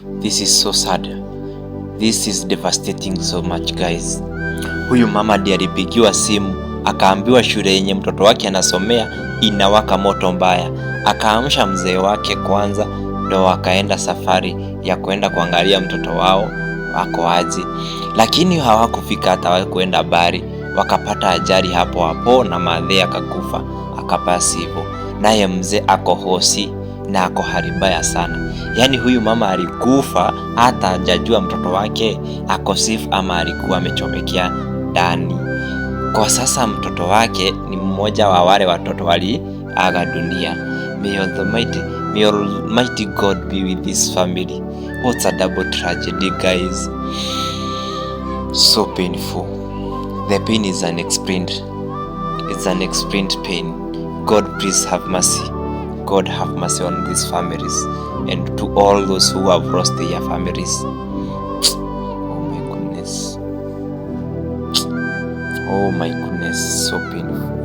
This is so sad. This is devastating so much guys. Huyu mama ndiye alipigiwa simu akaambiwa shule yenye mtoto wake anasomea inawaka moto mbaya. Akaamsha mzee wake kwanza, ndo wakaenda safari ya kwenda kuangalia mtoto wao wako aje. Lakini hawakufika hata kwenda bari, wakapata ajali hapo hapo na madhe akakufa, akapasi hivyo. Naye mzee ako hosi na ako haribaya sana. Yaani huyu mama alikufa hata hajajua mtoto wake ako safe ama alikuwa amechomekea ndani. Kwa sasa mtoto wake ni mmoja wa wale watoto waliaga dunia. May Almighty God be with this family. What's a double tragedy guys. So painful. The pain is unexplained. It's unexplained pain. God please have mercy. God have mercy on these families and to all those who have lost their families. Oh my goodness. Oh my goodness, so painful.